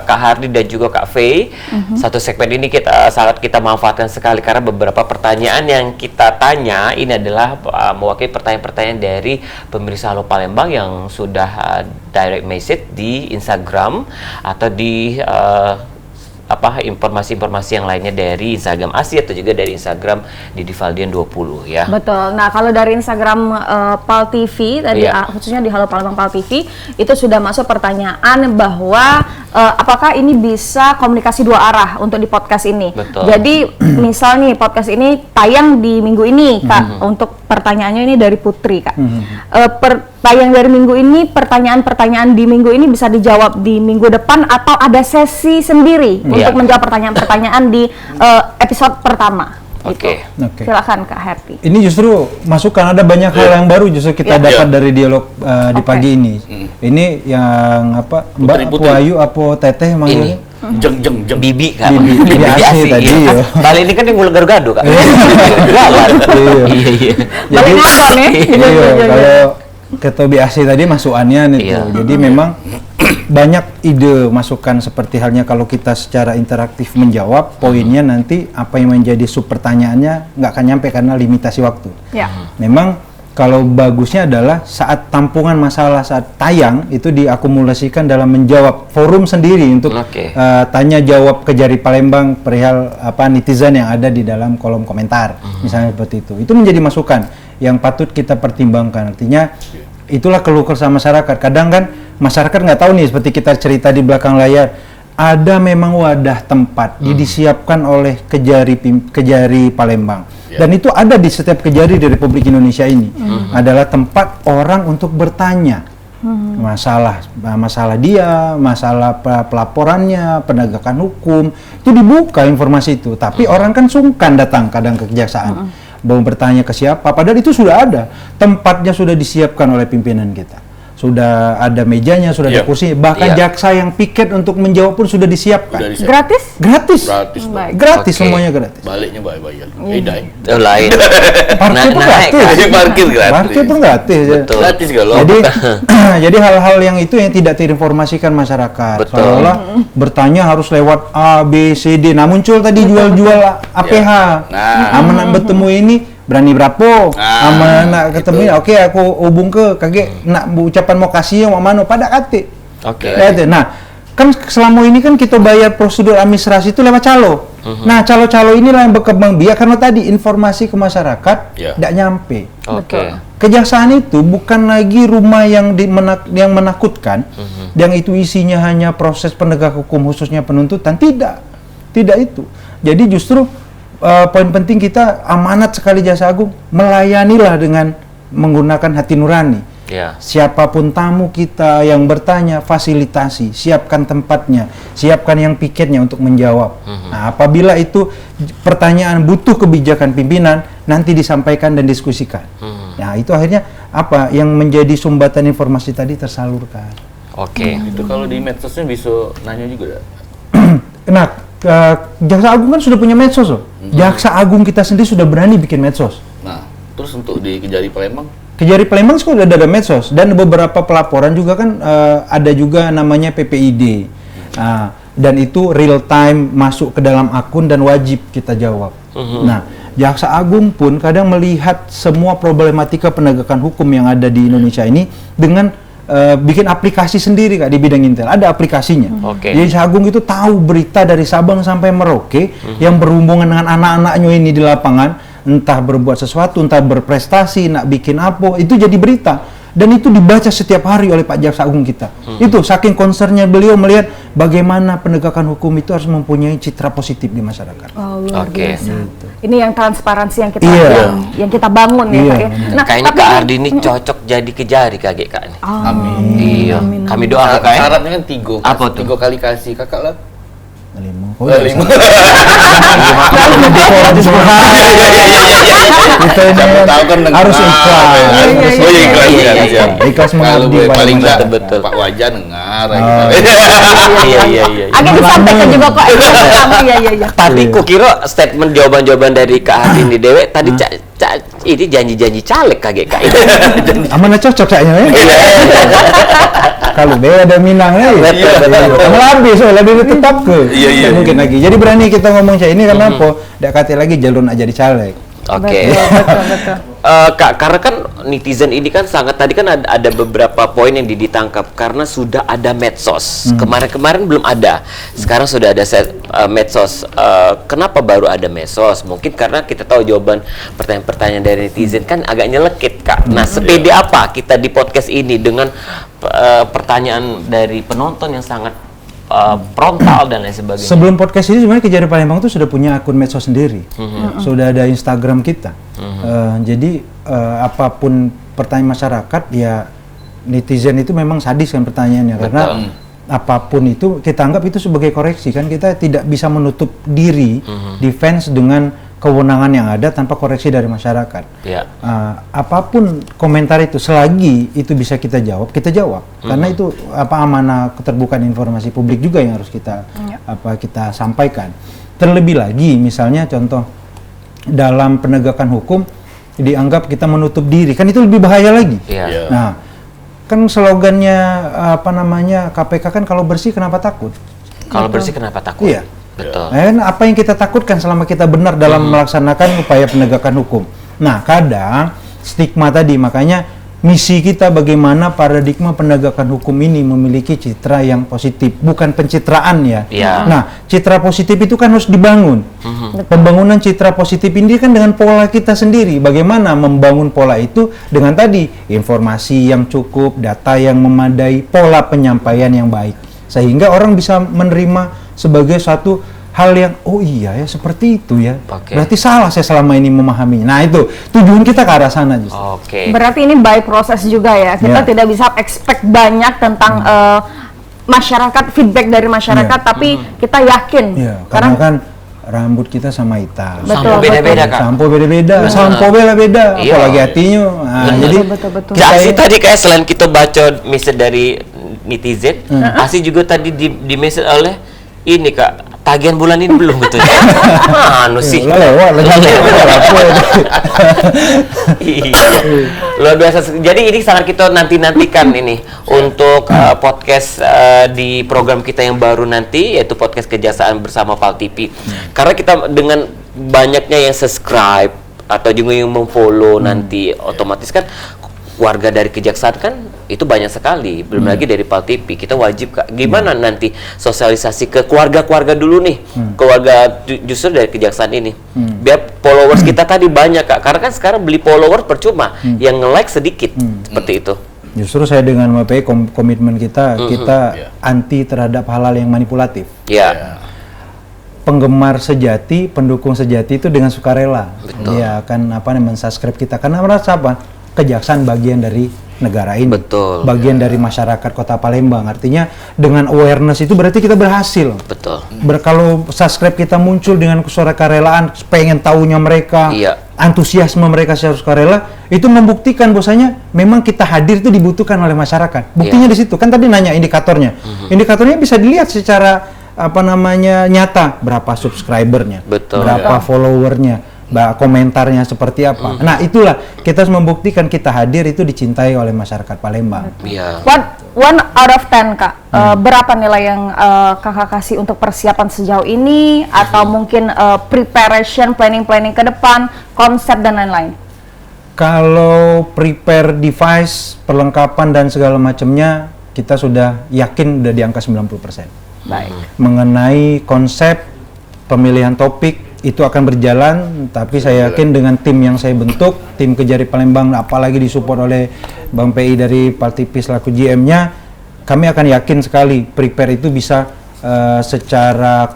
Kak Hardy dan juga Kak Faye. Satu segmen ini sangat kita manfaatkan sekali karena beberapa pertanyaan yang kita tanya ini adalah mewakili pertanyaan-pertanyaan dari pemirsa Halo Palembang yang sudah direct message di Instagram atau di informasi-informasi yang lainnya dari Instagram Asia atau juga dari Instagram Didi Valdian 20 ya. Betul. Nah, kalau dari Instagram Pal TV tadi khususnya di Halo Palembang Pal TV itu sudah masuk pertanyaan bahwa apakah ini bisa komunikasi dua arah untuk di podcast ini. Betul. Jadi misal nih podcast ini tayang di minggu ini Kak, untuk pertanyaannya ini dari Putri Kak. Tayang dari minggu ini, pertanyaan-pertanyaan di minggu ini bisa dijawab di minggu depan atau ada sesi sendiri untuk menjawab pertanyaan-pertanyaan di episode pertama. Oke. Gitu. Silakan Kak Happy. Ini justru masukan, ada banyak hal yang baru justru kita dapat dari dialog di pagi ini. Ini yang apa, Mbak Wahyu apa Teteh manggilnya? Jeng. Bibi Kak. Bibi Asih tadi. Iya. Kali ini kan yang gado Kak. Lawan. Iya. Balik ngaco nih. Iya, kalau Ketua BAC tadi masukannya itu. Jadi memang banyak ide masukan seperti halnya kalau kita secara interaktif menjawab, poinnya nanti apa yang menjadi sub pertanyaannya nggak akan nyampe karena limitasi waktu. Memang kalau bagusnya adalah saat tampungan masalah saat tayang itu diakumulasikan dalam menjawab forum sendiri untuk tanya jawab Kejari Palembang perihal netizen yang ada di dalam kolom komentar, misalnya seperti itu. Itu menjadi masukan yang patut kita pertimbangkan. Artinya itulah keluh kesah masyarakat. Kadang kan masyarakat nggak tahu nih, seperti kita cerita di belakang layar, ada memang wadah tempat disiapkan oleh Kejari Palembang. Dan itu ada di setiap Kejari di Republik Indonesia ini. Adalah tempat orang untuk bertanya masalah dia, masalah pelaporannya, penegakan hukum, itu dibuka informasi itu. Tapi orang kan sungkan datang kadang ke kejaksaan, mau bertanya ke siapa, padahal itu sudah ada, tempatnya sudah disiapkan oleh pimpinan kita. Sudah ada mejanya, sudah ada kursi, bahkan jaksa yang piket untuk menjawab pun sudah disiapkan. Gratis? Gratis. Gratis, semuanya gratis. Baliknya bayar. Beda. Lain. Parkir pun gratis. Parkir pun gratis. Gratis kalau. Jadi hal-hal yang itu yang tidak terinformasikan masyarakat. Seolah bertanya harus lewat A, B, C, D. Nah muncul tadi jual-jual APH. Aman bertemu ini berani berapa? Aman nak ketemu, oke aku hubung ke kakek nak ucapan mau kasih yang mau mana pada kate. Nah, kan selama ini kan kita bayar prosedur administrasi itu lewat calo. Nah, calo-calo inilah yang berkembang biak karena tadi informasi ke masyarakat tidak nyampe. Kejaksaan itu bukan lagi rumah yang menakutkan, yang itu isinya hanya proses penegak hukum khususnya penuntutan. Tidak itu. Jadi justru poin penting kita amanat sekali Jaksa Agung, melayanilah dengan menggunakan hati nurani. Siapapun tamu kita yang bertanya, fasilitasi, siapkan tempatnya, siapkan yang piketnya untuk menjawab. Nah, apabila itu pertanyaan butuh kebijakan pimpinan, nanti disampaikan dan diskusikan. Nah, itu akhirnya apa yang menjadi sumbatan informasi tadi tersalurkan. Itu kalau di medsosnya bisa nanya juga. Nah, Jaksa Agung kan sudah punya medsos loh. Jaksa Agung kita sendiri sudah berani bikin medsos. Nah, terus untuk di Kejari Palembang? Kejari Palembang sudah ada medsos dan beberapa pelaporan juga kan ada juga namanya PPID. Dan itu real time masuk ke dalam akun dan wajib kita jawab. Nah, Jaksa Agung pun kadang melihat semua problematika penegakan hukum yang ada di Indonesia ini dengan bikin aplikasi sendiri Kak di bidang intel, ada aplikasinya. Jadi Jaksa Agung itu tahu berita dari Sabang sampai Merauke yang berhubungan dengan anak-anaknya ini di lapangan, entah berbuat sesuatu, entah berprestasi, nak bikin apa, itu jadi berita. Dan itu dibaca setiap hari oleh Pak Jaksa Agung kita. Itu saking concernnya beliau melihat bagaimana penegakan hukum itu harus mempunyai citra positif di masyarakat. Luar biasa. Ini yang transparansi yang kita Iya. yang kita bangun ya, Iya, Kak ya. benar. Nah, Kayaknya tapi Kak ini- Ardi ini cocok jadi kejari Kak Kak ini. Amin. Iya. Kami doa Kak ya. Syaratnya kan 3. Apa tuh? 3 kali kasih kakak lah. 5. Lima. Kita ini Siapa tahu kan dengar. harus ikhlas. Oh iya, ikhlas Iya, ya. iya, siap. Ikhlas Kalau mengabdi gue pada paling enggak masyarakat. Betul. Pak Wajah dengar Oh. gitu. Iya. agak disampaikan juga kok. Iya. Tadi ku kira statement jawaban-jawaban dari Kak Ardi ini Dewe tadi ini janji-janji caleg Kak Kak ini. Amanah cocok kayaknya ya. Kalau dia ada Minangnya ya. Kamu habis lebih tetap ke. Iya. Mungkin lagi. Jadi berani kita ngomong kayak ini karena apa? Dak kate lagi jalur aja di caleg. Oke. Betul. Kak, karena kan netizen ini kan sangat tadi kan ada beberapa poin yang ditangkap karena sudah ada medsos. Kemarin-kemarin belum ada. Sekarang sudah ada medsos. Kenapa baru ada medsos? Mungkin karena kita tahu jawaban pertanyaan-pertanyaan dari netizen kan agak nyelekit, Kak. Nah, sepede apa kita di podcast ini dengan pertanyaan dari penonton yang sangat frontal dan lain sebagainya. Sebelum podcast ini sebenarnya Kejari Palembang itu sudah punya akun medsos sendiri. Sudah ada Instagram kita. Jadi apapun pertanyaan masyarakat ya netizen itu memang sadis kan pertanyaannya karena apapun itu kita anggap itu sebagai koreksi kan kita tidak bisa menutup diri defense dengan kewenangan yang ada tanpa koreksi dari masyarakat. Ya. Apapun komentar itu selagi itu bisa kita jawab karena itu amanah keterbukaan informasi publik juga yang harus kita kita sampaikan. Terlebih lagi misalnya contoh dalam penegakan hukum dianggap kita menutup diri kan itu lebih bahaya lagi. Iya. Nah, kan slogannya KPK kan kalau bersih kenapa takut? Kalau bersih kenapa takut? Iya. Betul. Apa yang kita takutkan selama kita benar dalam melaksanakan upaya penegakan hukum. Nah, kadang stigma tadi, makanya misi kita bagaimana paradigma penegakan hukum ini memiliki citra yang positif, bukan pencitraan ya. Iya. Nah, citra positif itu kan harus dibangun. Pembangunan citra positif ini kan dengan pola kita sendiri. Bagaimana membangun pola itu dengan tadi informasi yang cukup, data yang memadai, pola penyampaian yang baik. Sehingga orang bisa menerima sebagai suatu hal yang oh iya ya seperti itu ya. Oke. Berarti salah saya selama ini memahami. Nah itu tujuan kita ke arah sana justru. Oke. Berarti ini by proses juga ya. Kita Ya. tidak bisa expect banyak tentang masyarakat, feedback dari masyarakat, tapi kita yakin Iya, karena kan rambut kita sama hitam. Betul, Sampo beda-beda Kak. Sampo beda-beda, sampo beda, Iya. apalagi hatinya. Nah, jadi betul. Nah, Asi tadi kayak selain kita baca message dari netizen, Asi juga tadi di message oleh ini Kak, tagihan bulan ini belum betul. Anu sih. lewat lagi. Iya. Luar biasa. Jadi ini sangat kita nantikan ini untuk podcast di program kita yang baru nanti yaitu podcast Kejaksaan bersama Pal TV. Karena kita dengan banyaknya yang subscribe atau juga yang memfollow nanti otomatis kan warga dari Kejaksaan kan itu banyak sekali, belum lagi dari Pal TV. Kita wajib Kak, gimana nanti sosialisasi ke keluarga-keluarga dulu nih, keluarga justru dari Kejaksaan ini, biar followers kita tadi banyak Kak, karena kan sekarang beli followers percuma, yang nge-like sedikit, seperti itu. Justru saya dengan MPI komitmen kita anti terhadap hal-hal yang manipulatif. Ya, Penggemar sejati, pendukung sejati itu dengan sukarela. Dia akan mensubscribe kita karena merasa Kejaksaan bagian dari negara ini, Betul. bagian dari masyarakat Kota Palembang. Artinya dengan awareness itu berarti kita berhasil. betul. Kalau subscribe kita muncul dengan kesukarelaan, pengen tahunya mereka, Iya. antusiasme mereka secara sukarela, itu membuktikan bahwasanya memang kita hadir itu dibutuhkan oleh masyarakat. Buktinya di situ. Kan tadi nanya indikatornya. Indikatornya bisa dilihat secara nyata, berapa subscribernya, Betul. berapa followernya, komentarnya seperti apa. Nah, itulah kita harus membuktikan kita hadir itu dicintai oleh masyarakat Palembang. Iya. One out of 10 Kak, berapa nilai yang Kakak kasih untuk persiapan sejauh ini atau mungkin preparation, planning ke depan, konsep dan lain-lain? Kalau prepare device, perlengkapan dan segala macamnya, kita sudah yakin udah di angka 90%. Baik. Mengenai konsep pemilihan topik itu akan berjalan, tapi saya yakin dengan tim yang saya bentuk, tim Kejari Palembang, apalagi disupport oleh Bang PI dari Pal TV selaku GM-nya, kami akan yakin sekali prepare itu bisa secara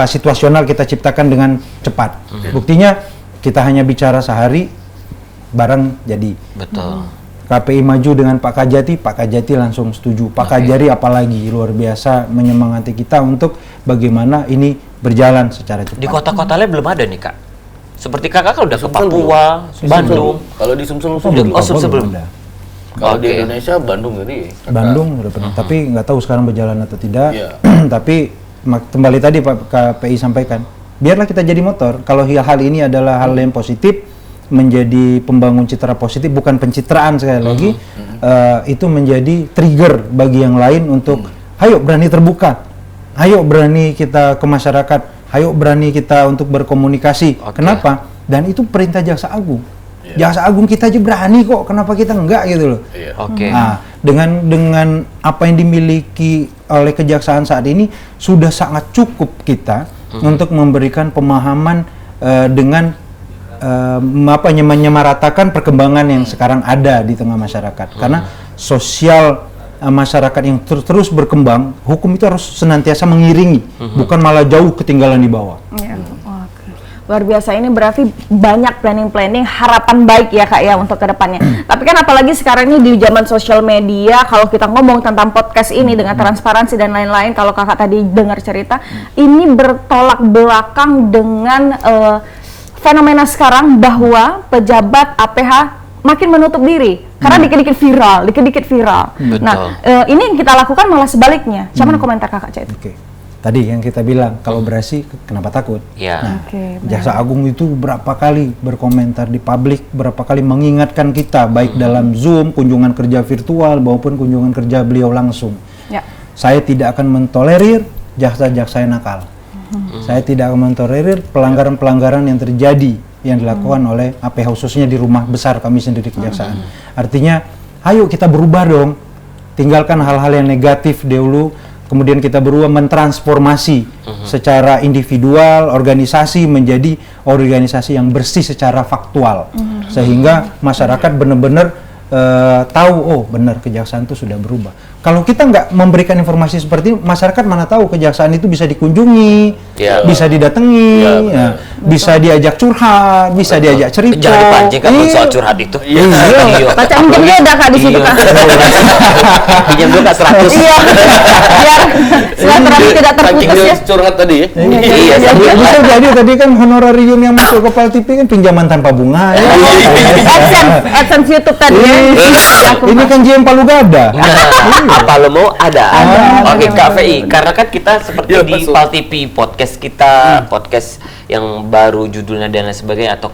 situasional kita ciptakan dengan cepat. Buktinya kita hanya bicara sehari, barang jadi. Betul. KPI maju dengan Pak Kajati langsung setuju. Pak Kajari apalagi luar biasa menyemangati kita untuk bagaimana ini berjalan secara cepat. Di kota-kota lain belum ada nih Kak. Seperti Kakak kan udah ke Sumsel Papua, Bandung. Kalau di Sumsel belum. Oh, Sumsel belum. ada. Kalau di Oke. Indonesia Bandung jadi. Bandung udah pernah, tapi nggak tahu sekarang berjalan atau tidak. Iya. Tapi kembali tadi Pak KPI sampaikan, biarlah kita jadi motor. Kalau hal ini adalah hal yang positif, menjadi pembangun citra positif, bukan pencitraan sekali lagi, itu menjadi trigger bagi yang lain untuk, ayo berani terbuka, ayo berani kita ke masyarakat, ayo berani kita untuk berkomunikasi. Oke. Kenapa? Dan itu perintah Jaksa Agung. Jaksa Agung kita aja berani kok, kenapa kita enggak gitu loh. Iya. Oke. Nah, dengan apa yang dimiliki oleh kejaksaan saat ini sudah sangat cukup kita untuk memberikan pemahaman dengan menyamaratakan perkembangan yang sekarang ada di tengah masyarakat. Karena sosial masyarakat yang terus berkembang, hukum itu harus senantiasa mengiringi, bukan malah jauh ketinggalan di bawah. Ya, oke. Luar biasa, ini berarti banyak planning-planning, harapan baik ya Kak ya untuk kedepannya. Tapi kan apalagi sekarang ini di zaman sosial media, kalau kita ngomong tentang podcast ini dengan transparansi dan lain-lain, kalau Kakak tadi dengar cerita, ini bertolak belakang dengan fenomena sekarang bahwa pejabat APH makin menutup diri karena dikit-dikit viral. Betul. Nah, ini yang kita lakukan malah sebaliknya. Gimana komentar Kakak Cek? Oke. Tadi yang kita bilang, kolaborasi kenapa takut? Ya. Nah, Oke, Jaksa Agung itu berapa kali berkomentar di publik, berapa kali mengingatkan kita, baik dalam Zoom, kunjungan kerja virtual, maupun kunjungan kerja beliau langsung. Ya. Saya tidak akan mentolerir jaksa-jaksa yang nakal. Saya tidak akan mentolerir pelanggaran-pelanggaran yang terjadi, yang dilakukan oleh APH, khususnya di rumah besar kami sendiri kejaksaan. Artinya, ayo kita berubah dong, tinggalkan hal-hal yang negatif dahulu, kemudian kita berubah mentransformasi secara individual, organisasi menjadi organisasi yang bersih secara faktual, sehingga masyarakat benar-benar tahu, oh benar kejaksaan itu sudah berubah. Kalau kita nggak memberikan informasi seperti ini, masyarakat mana tahu kejaksaan itu bisa dikunjungi, Ya. bisa didatangi, Ya, ya, bisa diajak curhat, bisa diajak cerita. Jangan dipancing kan Iya. soal curhat itu. Iya. Baca minjem beda Kak di situ Kak. Pinjam dulu Kak 100. Iya. Biar silaturahmi tidak Saking terputus dia ya. curhat tadi ya. Iya, Bisa jadi tadi kan honorarium yang masuk ke Pal TV kan pinjaman tanpa bunga. Ya. AdSense YouTube tadi ya. Ini kan JM Palu Gada. Apa lo mau ada. Oke Ada. KVI, karena kan kita seperti Ya, di masuk. Pal TV podcast kita, podcast yang baru judulnya dan lain sebagainya, atau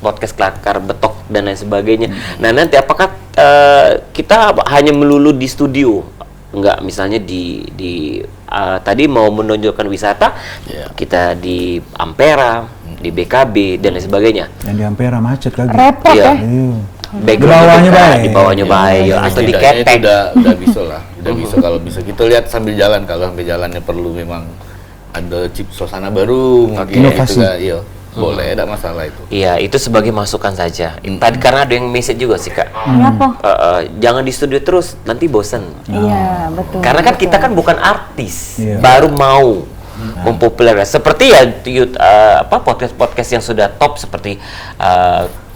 podcast kelakar betok dan lain sebagainya. Nah nanti apakah kita hanya melulu di studio? Enggak, misalnya di tadi mau menonjolkan wisata, Ya. kita di Ampera, di BKB dan lain sebagainya. Yang di Ampera macet kagak. Repot Iya. ya. Iya. Background bawahnya kita, baik. di bawahnya baik, atau di Setidaknya itu ketek. udah bisa lah, udah bisa kalau bisa kita lihat sambil jalan, kalau sambil jalannya perlu memang ada suasana baru, mungkin Inovasi. gitu kan, iya, boleh, ada masalah itu. Iya, itu sebagai masukan saja. Tadi karena ada yang message juga sih Kak. Kenapa? Jangan di studio terus, nanti bosen. Iya, betul. Karena kan kita kan bukan artis, Iya. baru mau mempopulerkan. Seperti ya podcast-podcast yang sudah top seperti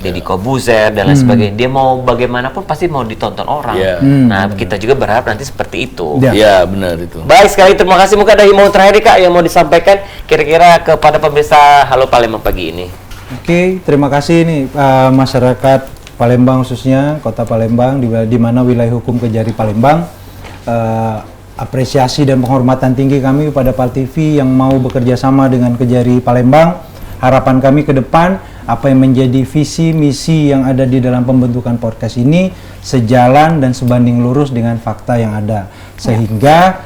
Deddy Kobuzer dan lain sebagainya. Dia mau bagaimanapun pasti mau ditonton orang. Iya. Nah, kita juga berharap nanti seperti itu. Iya. Iya, benar itu. Baik sekali, terima kasih. Mungkin ada himbauan terakhir Kak yang mau disampaikan kira-kira kepada pemirsa Halo Palembang pagi ini. Oke, terima kasih nih masyarakat Palembang, khususnya Kota Palembang, di mana wilayah hukum Kejari Palembang. Apresiasi dan penghormatan tinggi kami kepada Pal TV yang mau bekerja sama dengan Kejari Palembang. Harapan kami ke depan, apa yang menjadi visi misi yang ada di dalam pembentukan podcast ini sejalan dan sebanding lurus dengan fakta yang ada, sehingga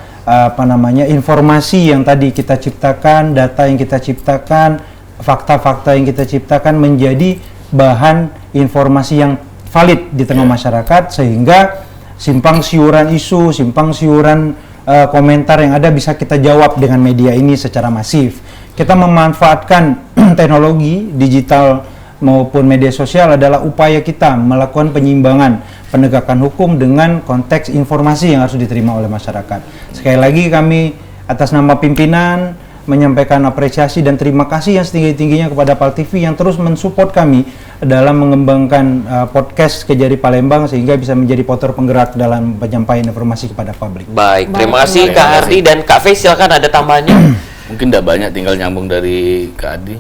informasi yang tadi kita ciptakan, data yang kita ciptakan, fakta-fakta yang kita ciptakan menjadi bahan informasi yang valid di tengah masyarakat, sehingga simpang siuran isu, simpang siuran komentar yang ada bisa kita jawab dengan media ini secara masif. Kita memanfaatkan teknologi digital maupun media sosial adalah upaya kita melakukan penyimbangan penegakan hukum dengan konteks informasi yang harus diterima oleh masyarakat. Sekali lagi kami atas nama pimpinan menyampaikan apresiasi dan terima kasih yang setinggi-tingginya kepada PAL TV yang terus mensupport kami dalam mengembangkan podcast Kejari Palembang sehingga bisa menjadi motor penggerak dalam penyampaian informasi kepada publik. Baik, terima kasih Kak Hardi dan Kak Fei, silakan ada tambahannya. Mungkin tidak banyak, tinggal nyambung dari Kak Adi.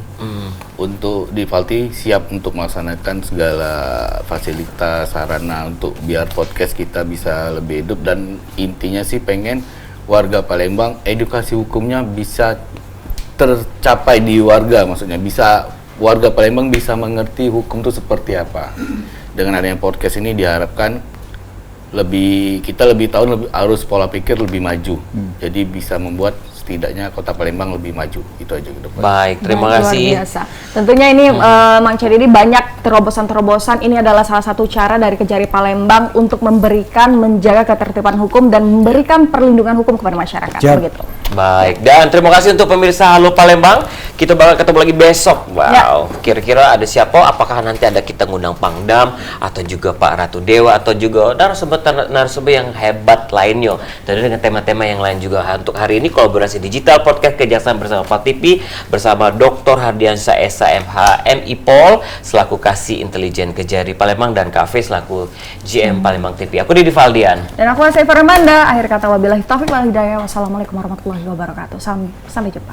Untuk di Valti siap untuk melaksanakan segala fasilitas, sarana untuk biar podcast kita bisa lebih hidup, dan intinya sih pengen warga Palembang edukasi hukumnya bisa tercapai di warga, maksudnya bisa warga Palembang bisa mengerti hukum itu seperti apa. Dengan adanya podcast ini diharapkan kita lebih tahu, harus pola pikir lebih maju. Jadi bisa membuat setidaknya Kota Palembang lebih maju. Itu aja ke depan. Baik, terima Luar kasih. biasa. Tentunya ini Mang Cedi ini banyak terobosan-terobosan. Ini adalah salah satu cara dari Kejari Palembang untuk menjaga ketertiban hukum dan memberikan perlindungan hukum kepada masyarakat. Siap. Begitu. Baik, dan terima kasih untuk pemirsa Halo Palembang. Kita bakal ketemu lagi besok. Wow, kira-kira ada siapa? Apakah nanti ada kita ngundang Pangdam atau juga Pak Ratu Dewa atau juga narasumber yang hebat lainnya. Dan dengan tema-tema yang lain juga. Untuk hari ini kolaborasi digital podcast Kejaksaan bersama PAL TV bersama Dr. Hardiansyah SHMH MIPol selaku Kasih Intelijen Kejari Palembang dan Kak Fei selaku GM Palembang TV. Aku Didi Valdian. Dan aku Asy Farmanda. Akhir kata wabillahi taufiq wal hidayah. Wassalamualaikum warahmatullahi wabarakatuh. Sampai jumpa.